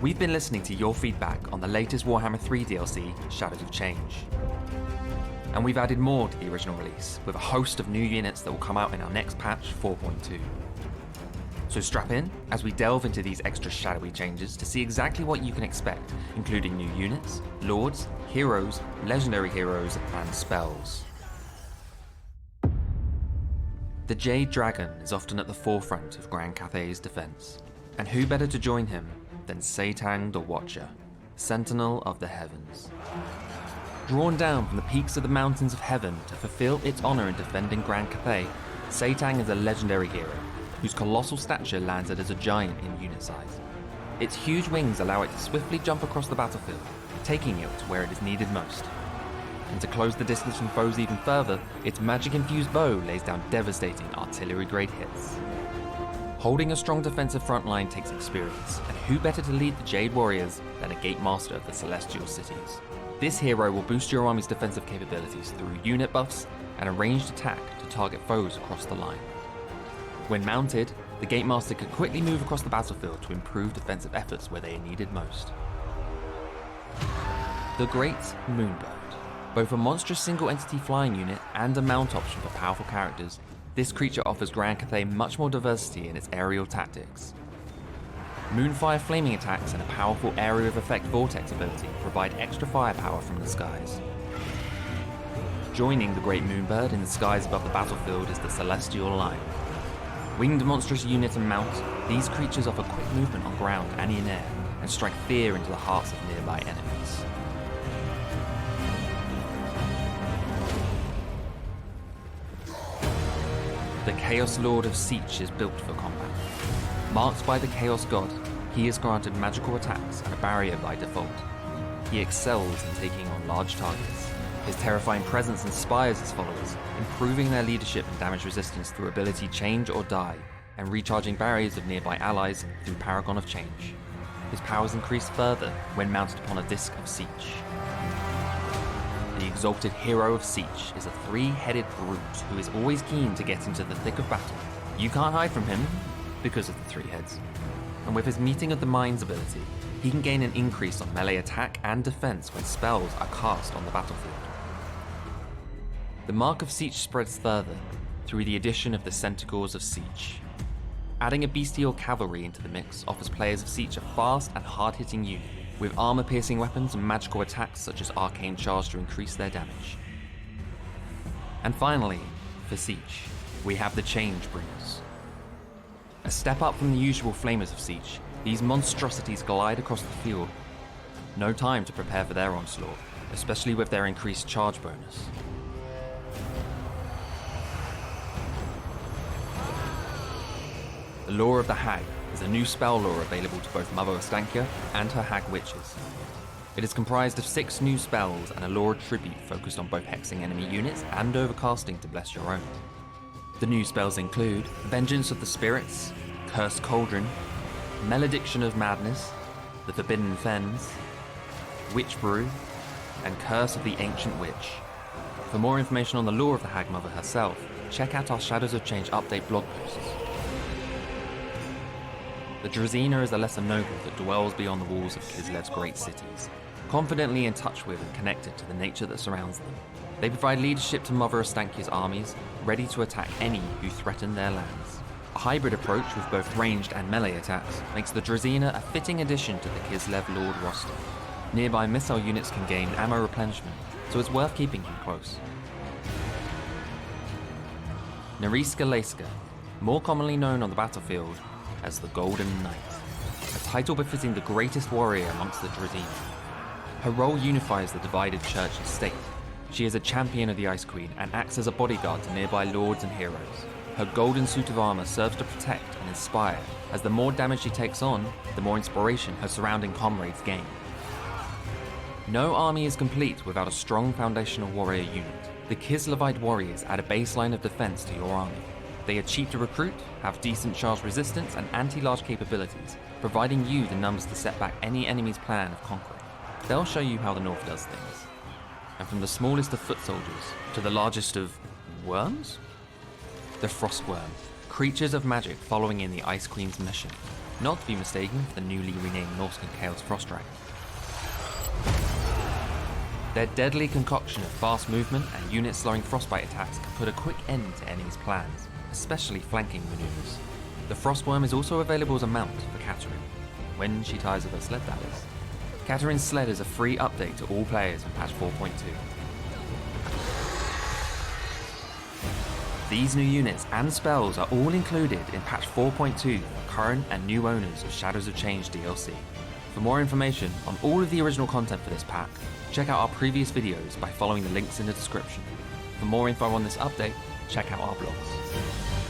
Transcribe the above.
We've been listening to your feedback on the latest Warhammer 3 DLC, Shadows of Change. And we've added more to the original release, with a host of new units that will come out in our next patch 4.2. So strap in as we delve into these extra shadowy changes to see exactly what you can expect, including new units, lords, heroes, legendary heroes, and spells. The Jade Dragon is often at the forefront of Grand Cathay's defense, and who better to join him than Tzeentch the Watcher, Sentinel of the Heavens. Drawn down from the peaks of the Mountains of Heaven to fulfill its honor in defending Grand Cathay, Tzeentch is a legendary hero, whose colossal stature lands it as a giant in unit size. Its huge wings allow it to swiftly jump across the battlefield, taking it to where it is needed most. And to close the distance from foes even further, its magic-infused bow lays down devastating artillery-grade hits. Holding a strong defensive front line takes experience, and who better to lead the Jade Warriors than a Gate Master of the Celestial Cities? This hero will boost your army's defensive capabilities through unit buffs and a ranged attack to target foes across the line. When mounted, the Gate Master can quickly move across the battlefield to improve defensive efforts where they are needed most. The Great Moonbird. Both a monstrous single-entity flying unit and a mount option for powerful characters, this creature offers Grand Cathay much more diversity in its aerial tactics. Moonfire flaming attacks and a powerful area of effect vortex ability provide extra firepower from the skies. Joining the Great Moonbird in the skies above the battlefield is the Celestial Line. Winged monstrous unit and mount, these creatures offer quick movement on ground and in air, and strike fear into the hearts of nearby enemies. The Chaos Lord of Tzeentch is built for combat. Marked by the Chaos God, he is granted magical attacks and a barrier by default. He excels in taking on large targets. His terrifying presence inspires his followers, improving their leadership and damage resistance through ability Change or Die, and recharging barriers of nearby allies through Paragon of Change. His powers increase further when mounted upon a disc of Tzeentch. The exalted hero of Tzeentch is a three-headed brute who is always keen to get into the thick of battle. You can't hide from him because of the three heads. And with his Meeting of the Minds ability, he can gain an increase on melee attack and defense when spells are cast on the battlefield. The mark of Tzeentch spreads further through the addition of the Centaurs of Tzeentch. Adding a bestial cavalry into the mix offers players of Tzeentch a fast and hard-hitting unit, with armor-piercing weapons and magical attacks such as Arcane Charge to increase their damage. And finally, for Tzeentch, we have the Change Bringers. A step up from the usual flamers of Tzeentch, these monstrosities glide across the field. No time to prepare for their onslaught, especially with their increased charge bonus. The Law of the Hag is a new spell lore available to both Mother Ostankya and her Hag Witches. It is comprised of 6 new spells and a lore tribute focused on both hexing enemy units and overcasting to bless your own. The new spells include Vengeance of the Spirits, Cursed Cauldron, Malediction of Madness, The Forbidden Fens, Witch Brew, and Curse of the Ancient Witch. For more information on the lore of the Hag Mother herself, check out our Shadows of Change update blog posts. The Drazina is a lesser noble that dwells beyond the walls of Kislev's great cities, confidently in touch with and connected to the nature that surrounds them. They provide leadership to Mother Ostankya's armies, ready to attack any who threaten their lands. A hybrid approach with both ranged and melee attacks makes the Drazina a fitting addition to the Kislev Lord roster. Nearby missile units can gain ammo replenishment, so it's worth keeping him close. Nariska Leska, more commonly known on the battlefield as the Golden Knight, a title befitting the greatest warrior amongst the Drazina. Her role unifies the divided church and state. She is a champion of the Ice Queen and acts as a bodyguard to nearby lords and heroes. Her golden suit of armor serves to protect and inspire, as the more damage she takes on, the more inspiration her surrounding comrades gain. No army is complete without a strong foundational warrior unit. The Kislevite warriors add a baseline of defense to your army. They are cheap to recruit, have decent charge resistance and anti-large capabilities, providing you the numbers to set back any enemy's plan of conquering. They'll show you how the North does things. And from the smallest of foot soldiers to the largest of worms? The Frostworm, creatures of magic following in the Ice Queen's mission. not to be mistaken for the newly renamed Norscan Chaos Frost Dragon. Their deadly concoction of fast movement and unit-slowing frostbite attacks can put a quick end to enemies' plans, especially flanking maneuvers. The Frostworm is also available as a mount for Catherine, when she ties up her sled, that is. Catherine's sled is a free update to all players in patch 4.2. These new units and spells are all included in patch 4.2 for current and new owners of Shadows of Change DLC. For more information on all of the original content for this pack, check out our previous videos by following the links in the description. For more info on this update, check out our blogs.